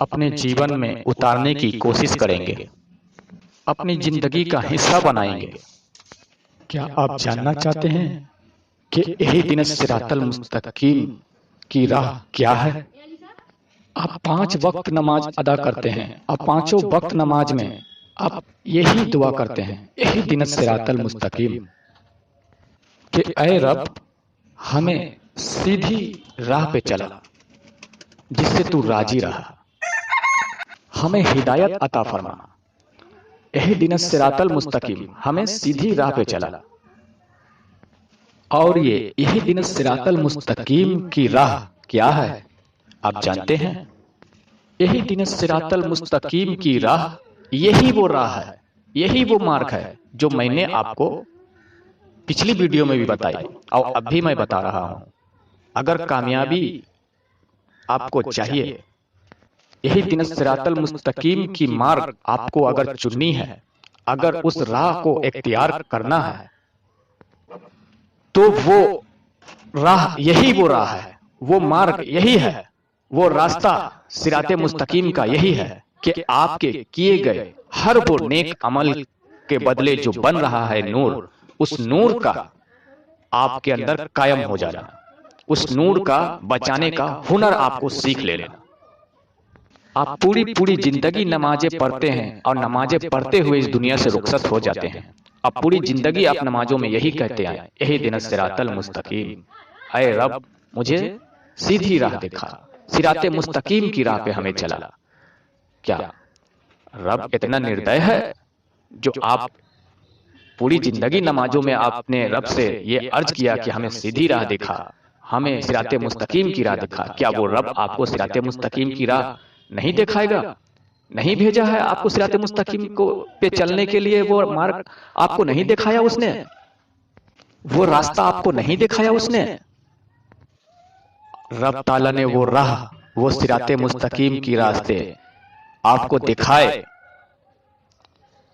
اپنے جیون میں اتارنے کی کوشش کریں گے، اپنی زندگی کا حصہ بنائیں گے۔ کیا آپ جاننا چاہتے ہیں کہ اہدنا الصراط المستقیم کی راہ کیا ہے؟ آپ 5 وقت نماز ادا کرتے ہیں، آپ 5 وقت نماز میں آپ یہی دعا کرتے ہیں، اہدنا الصراط المستقیم، کہ اے رب ہمیں سیدھی راہ پہ چلا جس سے تو راضی رہا، ہمیں ہدایت عطا فرما، اہدنا الصراط المستقیم، ہمیں سیدھی راہ پہ چلا۔ اور یہ اہدنا الصراط المستقیم کی راہ کیا ہے آپ جانتے ہیں؟ اہدنا الصراط المستقیم کی راہ یہی وہ راہ ہے، یہی وہ مارگ ہے جو میں نے آپ کو پچھلی ویڈیو میں بھی بتائی اور اب بھی میں بتا رہا ہوں۔ اگر کامیابی آپ کو چاہیے، اہدنا الصراط المستقیم کی مارگ آپ کو اگر چننی ہے، اگر اس راہ کو اختیار کرنا ہے، تو وہ راہ یہی وہ راہ ہے، وہ مارگ یہی ہے، وہ راستہ صراط مستقیم کا یہی ہے کہ آپ کے کیے گئے ہر وہ نیک عمل کے بدلے جو بن رہا ہے نور، اس نور کا آپ کے اندر قائم ہو جانا، اس نور کا بچانے کا ہنر آپ کو سیکھ لینا۔ آپ پوری زندگی نمازیں پڑھتے ہیں اور نمازیں پڑھتے ہوئے اس دنیا سے رخصت ہو جاتے ہیں۔ اب پوری زندگی آپ نمازوں میں یہی کہتے ہیں، اہدنا الصراط المستقیم، اے رب مجھے سیدھی راہ دکھا، صراط مستقیم کی راہ پہ ہمیں چلا۔ کیا رب اتنا نردے ہے جو آپ پوری زندگی نمازوں میں آپ نے رب سے یہ عرض کیا کہ ہمیں سیدھی راہ دکھا، ہمیں صراط مستقیم کی راہ دکھا؟ کیا وہ رب آپ کو صراط مستقیم کی راہ نہیں دکھائے گا؟ نہیں بھیجا ہے آپ کو صراط مستقیم کو پہ چلنے کے لیے؟ وہ مارگ آپ کو نہیں دکھایا اس نے؟ وہ راستہ آپ کو نہیں دکھایا اس نے؟ رب تعالیٰ نے وہ راہ، وہ صراط مستقیم کی راستے آپ کو دکھائے۔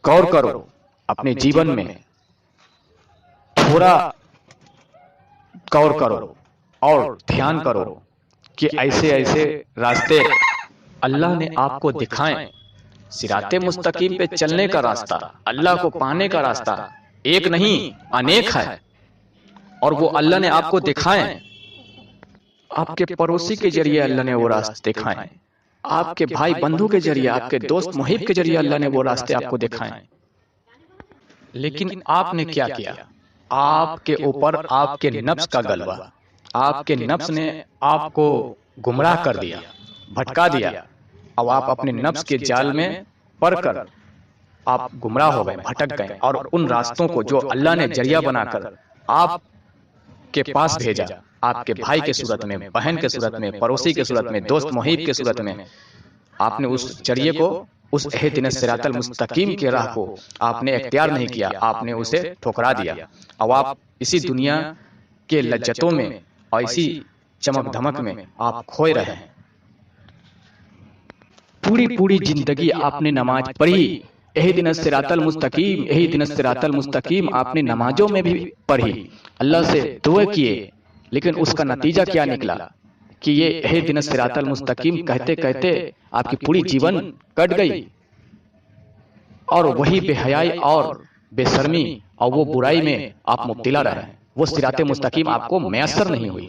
غور کرو، اپنے جیون میں تھوڑا غور کرو اور دھیان کرو کہ ایسے ایسے راستے اللہ نے آپ کو دکھائیں۔ صراط مستقیم پہ چلنے کا راستہ، اللہ کو پانے کا راستہ ایک نہیں انیک ہے، اور وہ اللہ نے آپ کو دکھائیں۔ آپ کے پڑوسی کے ذریعے اللہ نے وہ راستے دکھائیں، آپ کے بھائی بندھو کے ذریعے، آپ کے دوست محب کے ذریعے اللہ نے وہ راستے آپ کو دکھائیں۔ لیکن آپ نے کیا کیا؟ آپ کے اوپر آپ کے نفس کا غلبہ، آپ کے نفس نے آپ کو گمراہ کر دیا، بھٹکا دیا، اور آپ اپنے نفس کے جال میں پڑ کر آپ گمراہ ہو گئے، بھٹک گئے، اور ان راستوں کو جو اللہ نے ذریعہ بنا کر آپ کے پاس بھیجا، آپ کے بھائی کے صورت میں، بہن کے صورت میں، پڑوسی کے صورت میں، دوست محب کے صورت میں، آپ نے اس ذریعے کو، اس اہدنا الصراط المستقیم کے راہ کو آپ نے اختیار نہیں کیا، آپ نے اسے ٹھکرا دیا، اور آپ اسی دنیا کے لذتوں میں اور اسی چمک دھمک میں آپ کھوئے رہے ہیں۔ پوری زندگی آپ نے نماز پڑھی، اہدنا الصراط المستقیم، اہدنا الصراط المستقیم آپ نے نمازوں میں بھی پڑھی، اللہ سے دعا کیے، لیکن اس کا نتیجہ کیا نکلا کہ یہ اہدنا الصراط المستقیم کہتے کہتے آپ کی پوری جیون کٹ گئی، اور وہی بے حیائی اور بے شرمی اور وہ برائی میں آپ مبتلا رہے۔ وہ صراط مستقیم آپ کو میسر نہیں ہوئی،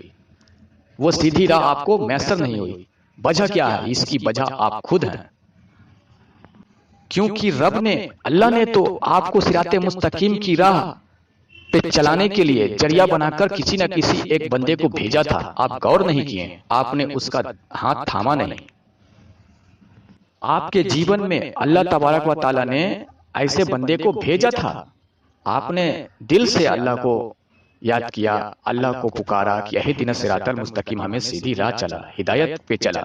وہ سیدھی راہ آپ کو میسر نہیں ہوئی۔ وجہ کیا ہے؟ اس کی وجہ آپ خود ہیں، کیونکہ رب نے، اللہ نے تو آپ کو صراط مستقیم کی راہ پہ چلانے کے لیے ذریعہ بنا کر کسی نہ کسی ایک بندے کو بھیجا تھا۔ آپ غور نہیں کیے، آپ نے اس کا ہاتھ تھاما نہیں۔ آپ کے جیون میں اللہ تبارک و تعالیٰ نے ایسے بندے کو بھیجا تھا، آپ نے دل سے اللہ کو یاد کیا، اللہ کو پکارا کہ اہدنا الصراط المستقیم، ہمیں سیدھی راہ چلا، ہدایت پہ چلا،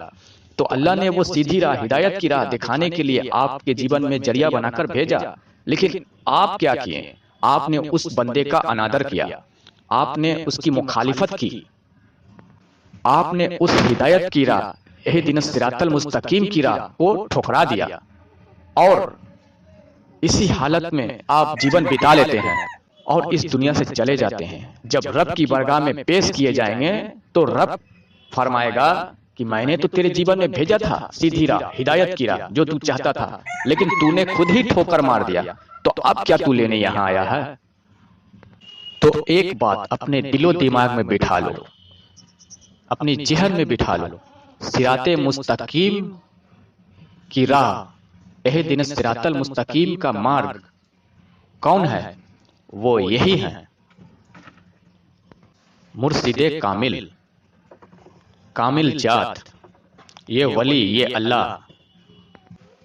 تو اللہ نے وہ سیدھی راہ، ہدایت کی راہ دکھانے کے لیے آپ کے جیون میں ذریعہ بنا کر بھیجا۔ لیکن آپ کیا کیے؟ آپ نے اس بندے کا انادر کیا، آپ نے اس کی مخالفت کی، آپ نے اس ہدایت کی راہ، اہدنا الصراط المستقیم کی راہ کو ٹھکرا دیا، اور اسی حالت میں آپ جیون بتا لیتے ہیں اور اس دنیا سے چلے جاتے ہیں۔ جب رب کی بارگاہ میں پیش کیے جائیں گے تو رب فرمائے گا کہ میں نے تو تیرے جیون میں بھیجا تھا سیدھی راہ، ہدایت کی راہ جو تو چاہتا تھا، لیکن تو نے خود ہی ٹھوکر مار دیا، تو اب کیا تو لینے یہاں آیا ہے؟ تو ایک بات اپنے دل و دماغ میں بٹھا لو، اپنی ذہن میں بٹھا لو، صراط مستقیم کی راہ، اہدنا الصراط المستقیم کا مارگ کون ہے؟ وہ یہی ہے مرشد کامل، کامل ذات، یہ ولی، یہ اللہ،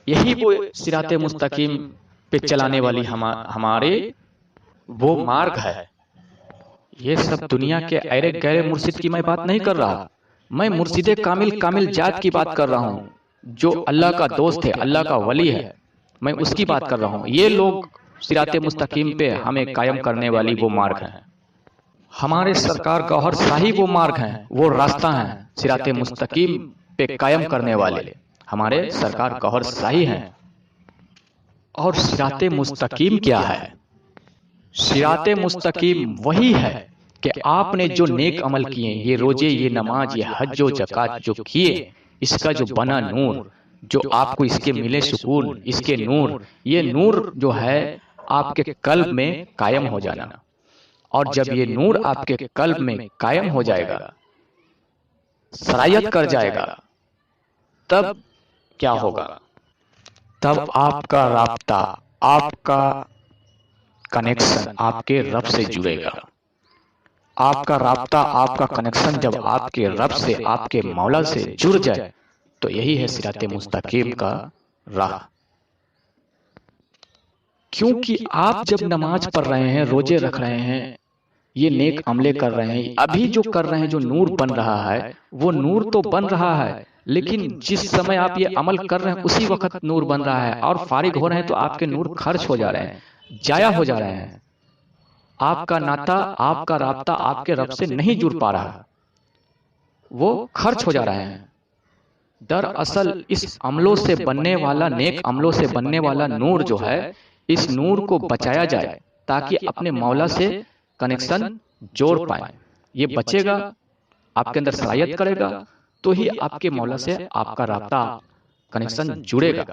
یہی وہ صراط مستقیم پہ چلانے والی ہمارے وہ مارگ ہے۔ یہ سب دنیا کے ایرے گہرے مرشد کی میں بات نہیں کر رہا، میں مرشد کامل، کامل ذات کی بات کر رہا ہوں، جو اللہ کا دوست ہے، اللہ کا ولی ہے، میں اس کی بات کر رہا ہوں۔ یہ لوگ صراط مستقیم پہ ہمیں قائم کرنے والی وہ مارگ ہیں، ہمارے سرکار گوہر شاہی وہ مارگ ہیں، وہ راستہ ہیں صراط مستقیم پہ قائم کرنے والے، ہمارے سرکار گوہر شاہی ہیں۔ اور صراط مستقیم کیا ہے؟ صراط مستقیم وہی ہے کہ آپ نے جو نیک عمل کیے، یہ روزے، یہ نماز، یہ حج و زکات جو کیے، اس کا جو بنا نور، جو آپ کو اس کے ملے سکون، اس کے نور، یہ نور جو ہے آپ کے قلب میں قائم ہو جانا، اور جب یہ نور آپ کے قلب میں قائم ہو جائے گا، سرایت کر جائے گا، تب کیا ہوگا؟ تب آپ کا رابطہ، آپ کا کنیکشن آپ کے رب سے جڑے گا۔ آپ کا رابطہ، آپ کا کنیکشن جب آپ کے رب سے، آپ کے مولا سے جڑ جائے، تو یہی ہے صراط مستقیم کا راہ۔ کیونکہ آپ جب نماز پڑھ رہے ہیں، روزے رکھ رہے ہیں، یہ نیک عملے کر رہے ہیں، ابھی جو کر رہے ہیں، جو نور بن رہا ہے، وہ نور تو بن رہا ہے، لیکن جس سمے آپ یہ عمل کر رہے ہیں اسی وقت نور بن رہا ہے، اور فارغ ہو رہے ہیں تو آپ کے نور خرچ ہو جا رہے ہیں، ضائع ہو جا رہے ہیں۔ آپ کا ناتا، آپ کا رابطہ آپ کے رب سے نہیں جڑ پا رہا، وہ خرچ ہو جا رہے ہیں۔ دراصل اس عملوں سے بننے والا، نیک عملوں سے بننے والا نور جو ہے، اس نور کو بچایا جائے تاکہ اپنے مولا سے کنیکشن جوڑ پائیں۔ یہ بچے گا، آپ کے اندر سرایت کرے گا، تو ہی آپ کے مولا سے آپ کا رابطہ، کنیکشن جڑے گا۔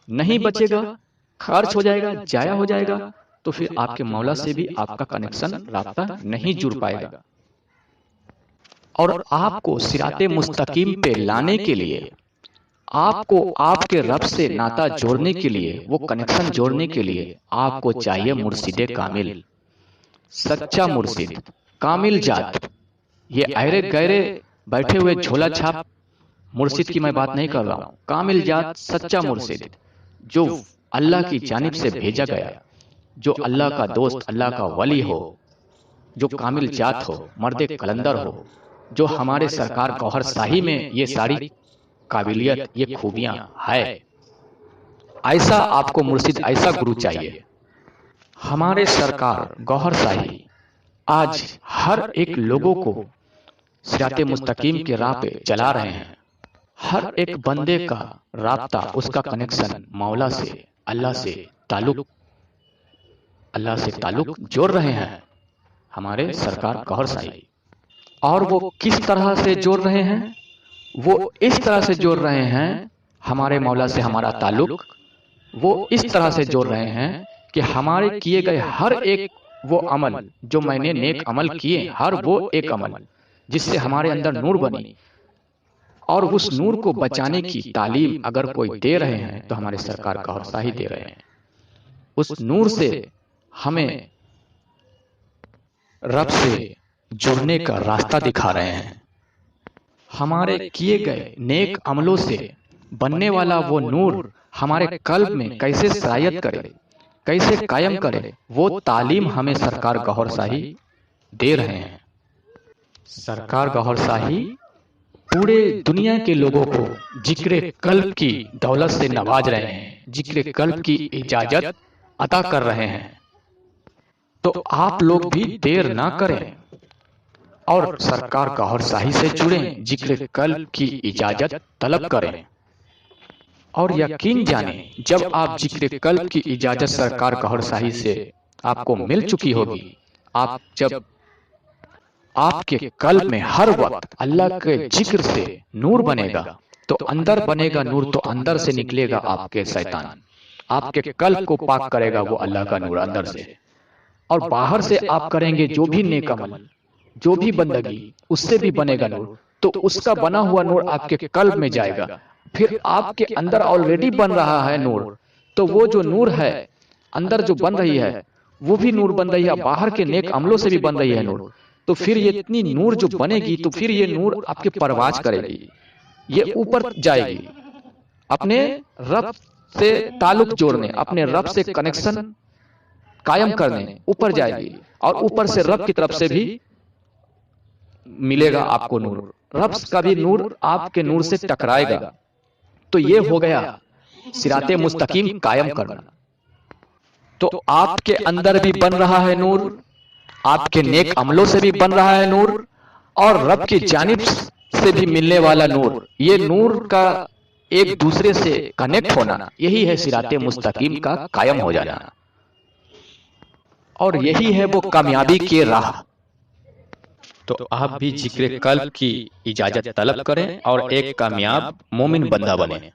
نہیں بچے گا، خرچ ہو جائے گا، ضائع ہو جائے گا، تو پھر آپ کے مولا سے بھی آپ کا کنیکشن، رابطہ نہیں جڑ پائے گا۔ اور آپ کو صراط مستقیم پہ لانے کے لیے، آپ کو آپ کے رب سے ناتا جوڑنے کے لیے، وہ کنیکشن جوڑنے کے لیے، آپ کو چاہیے مرشد کامل، سچا مرشد، کامل ذات۔ یہ ایرے گہرے بیٹھے ہوئے جھولا چھاپ مرشد کی میں بات نہیں کر رہا ہوں، کامل ذات، سچا مرشد، جو اللہ کی جانب سے بھیجا گیا، جو اللہ کا دوست، اللہ کا ولی ہو، جو کامل ذات ہو، مرد قلندر ہو، جو ہمارے سرکار گوہر شاہی میں یہ ساری قابلیت، یہ خوبیاں ہے۔ ایسا آپ کو مرشد، ایسا گرو چاہیے۔ ہمارے سرکار گوہر شاہی آج ہر ایک لوگوں کو صراط مستقیم کے راہ پہ چلا رہے ہیں۔ ہر ایک بندے کا رابطہ، اس کا کنیکشن مولا سے، اللہ سے تعلق، اللہ سے تعلق جوڑ رہے ہیں ہمارے سرکار گوہر شاہی۔ اور وہ کس طرح سے جوڑ رہے ہیں؟ وہ اس طرح سے جوڑ رہے ہیں، ہمارے مولا سے ہمارا تعلق وہ اس طرح سے جوڑ رہے ہیں کہ ہمارے کیے گئے ہر ایک وہ عمل، جو میں نے نیک عمل کیے، ہر وہ ایک عمل جس سے ہمارے اندر نور بنی، اور اس نور کو بچانے کی تعلیم اگر کوئی دے رہے ہیں تو ہمارے سرکار گوہر شاہی دے رہے ہیں۔ اس نور سے ہمیں رب سے جڑنے کا راستہ دکھا رہے ہیں۔ ہمارے کیے گئے نیک عملوں سے بننے والا وہ نور ہمارے قلب میں کیسے سرایت کرے، کیسے قائم کرے، وہ تعلیم ہمیں سرکار گوہر شاہی دے رہے ہیں۔ سرکار گوہر شاہی پورے دنیا کے لوگوں کو ذکر قلب کی دولت سے نواز رہے ہیں، ذکر قلب کی اجازت عطا کر رہے ہیں۔ تو آپ لوگ بھی دیر نہ کریں اور سرکار گوہر شاہی سے جڑیں، ذکر قلب کی اجازت طلب کریں، اور یقین جانیں جب آپ ذکر قلب کی اجازت سرکار گوہر شاہی سے آپ کو مل چکی ہوگی، آپ جب آپ کے قلب میں ہر وقت اللہ کے ذکر سے نور بنے گا تو اندر بنے گا نور، تو اندر سے نکلے گا آپ کے شیطان، آپ کے قلب کو پاک کرے گا وہ اللہ کا نور اندر سے، اور باہر سے آپ کریں گے جو بھی نیک عمل، جو بھی بندگی، اس سے بھی بنے گا نور، تو اس کا بنا ہوا نور آپ کے قلب میں جائے گا، پھر آپ کے اندر آلریڈی بن رہا ہے نور، تو وہ جو نور ہے اندر جو بن رہی ہے وہ بھی نور بن رہی ہے، باہر کے نیک عملوں سے بھی بن رہی ہے نور، تو پھر یہ اتنی نور جو بنے گی تو پھر یہ نور آپ کے پرواز کرے گی، یہ اوپر جائے گی، اپنے رب سے تعلق جوڑنے، اپنے رب سے کنیکشن قائم کرنے اوپر جائے گی، اور اوپر سے رب کی طرف سے بھی ملے گا آپ کو نور، رب کا بھی نور آپ کے نور سے ٹکرائے گا، تو یہ ہو گیا صراط مستقیم قائم کرنا۔ تو آپ کے اندر بھی بن رہا ہے نور، آپ کے نیک عملوں سے بھی بن رہا ہے نور، اور رب کی جانب سے بھی ملنے والا نور، یہ نور کا ایک دوسرے سے کنیکٹ ہونا، یہی ہے صراط مستقیم کا قائم ہو جانا، اور یہی ہے وہ کامیابی کی راہ۔ تو آپ بھی ذکر قلب کی اجازت طلب کریں اور ایک کامیاب مومن بندہ بنیں۔